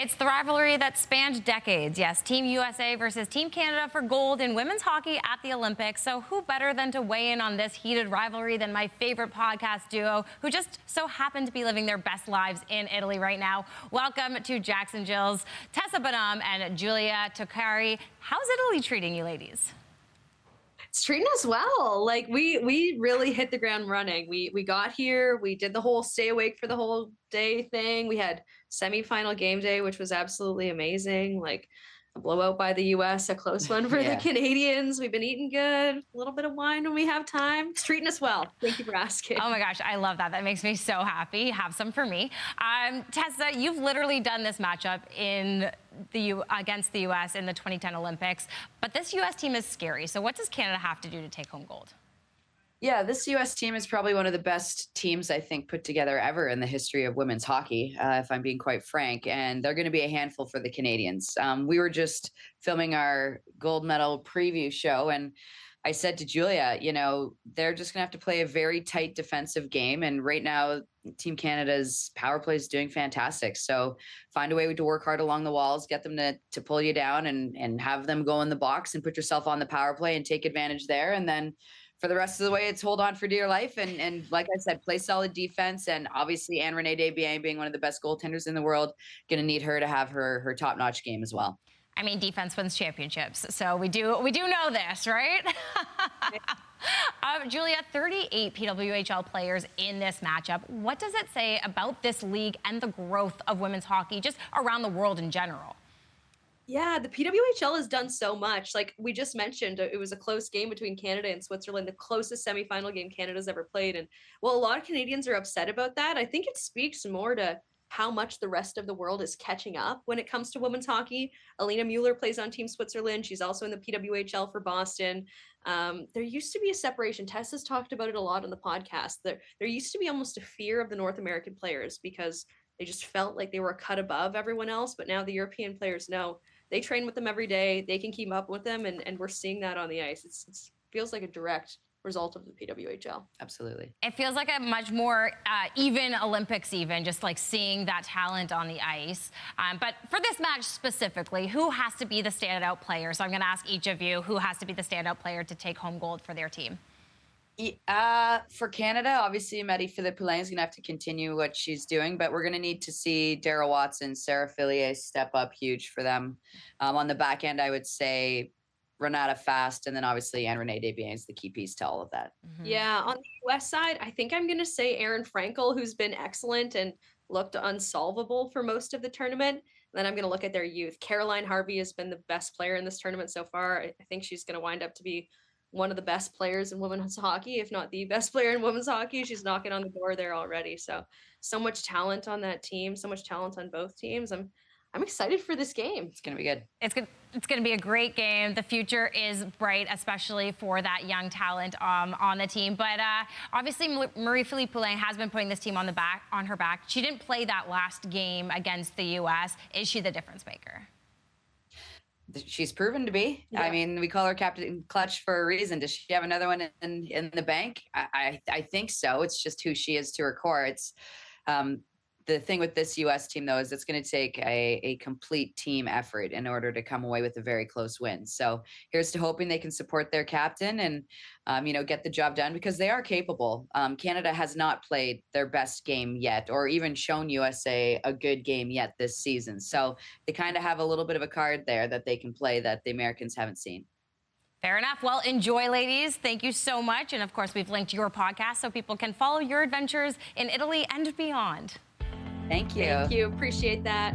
It's the rivalry that spanned decades. Yes, Team USA versus Team Canada for gold in women's hockey at the Olympics. So who better than to weigh in on this heated rivalry than my favorite podcast duo, who just so happen to be living their best lives in Italy right now. Welcome to Jocks and Jills, Tessa Bonham and Julia Toccari. How's Italy treating you ladies? It's treating us well. Like we really hit the ground running. We got here, we did the whole stay awake for the whole day thing. We had semifinal game day, which was absolutely amazing. Like a blowout by the US, a close one for the Canadians. We've been eating good, a little bit of wine when we have time. It's treating us well. Thank you for asking. Oh my gosh, I love that. That makes me so happy. Have some for me. Tessa, you've literally done this matchup against the U.S. in the 2010 Olympics, but this U.S. team is scary. So what does Canada have to do to take home gold? Yeah, this U.S. team is probably one of the best teams, I think, put together ever in the history of women's hockey, if I'm being quite frank. And they're going to be a handful for the Canadians. We were just filming our gold medal preview show, and I said to Julia, you know, they're just going to have to play a very tight defensive game. And right now, Team Canada's power play is doing fantastic. So find a way to work hard along the walls, get them to pull you down and have them go in the box and put yourself on the power play and take advantage there. And then for the rest of the way, it's hold on for dear life. And like I said, play solid defense. And obviously, Anne-Renee Desbiens being one of the best goaltenders in the world, going to need her to have her top-notch game as well. I mean, defense wins championships, so we do know this, right? Julia, 38 PWHL players in this matchup. What does it say about this league and the growth of women's hockey just around the world in general? Yeah, the PWHL has done so much. Like we just mentioned, it was a close game between Canada and Switzerland, the closest semifinal game Canada's ever played. And while a lot of Canadians are upset about that, I think it speaks more to how much the rest of the world is catching up when it comes to women's hockey. Alina Mueller plays on Team Switzerland. She's also in the PWHL for Boston. There used to be a separation. Tess has talked about it a lot on the podcast. There used to be almost a fear of the North American players because they just felt like they were a cut above everyone else. But now the European players know they train with them every day. They can keep up with them, and we're seeing that on the ice. It feels like a direct result of the PWHL. Absolutely. It feels like a much more even Olympics, just like seeing that talent on the ice. But for this match specifically, who has to be the standout player? So I'm going to ask each of you who has to be the standout player to take home gold for their team. For Canada, obviously, Marie-Philippe Poulin is going to have to continue what she's doing, but we're going to need to see Darrell Watson, Sarah Fillier step up huge for them. On the back end, I would say Renata Fast, and then obviously Anne-Renee Desbiens is the key piece to all of that. Mm-hmm. Yeah, on the U.S. side, I think I'm going to say Erin Frankel, who's been excellent and looked unsolvable for most of the tournament. And then I'm going to look at their youth. Caroline Harvey has been the best player in this tournament so far. I think she's going to wind up to be one of the best players in women's hockey, if not the best player in women's hockey. She's knocking on the door there already. So much talent on that team, so much talent on both teams. I'm excited for this game. It's going to be good. It's going to be a great game. The future is bright, especially for that young talent on the team. But obviously, Marie-Philippe Poulin has been putting this team on her back. She didn't play that last game against the U.S. Is she the difference maker? She's proven to be. Yeah. I mean, we call her Captain Clutch for a reason. Does she have another one in the bank? I think so. It's just who she is to her core. It's the thing with this U.S. team, though, is it's going to take a complete team effort in order to come away with a very close win. So here's to hoping they can support their captain and, get the job done because they are capable. Canada has not played their best game yet or even shown USA a good game yet this season. So they kind of have a little bit of a card there that they can play that the Americans haven't seen. Fair enough. Well, enjoy, ladies. Thank you so much. And, of course, we've linked your podcast so people can follow your adventures in Italy and beyond. Thank you. Thank you. Appreciate that.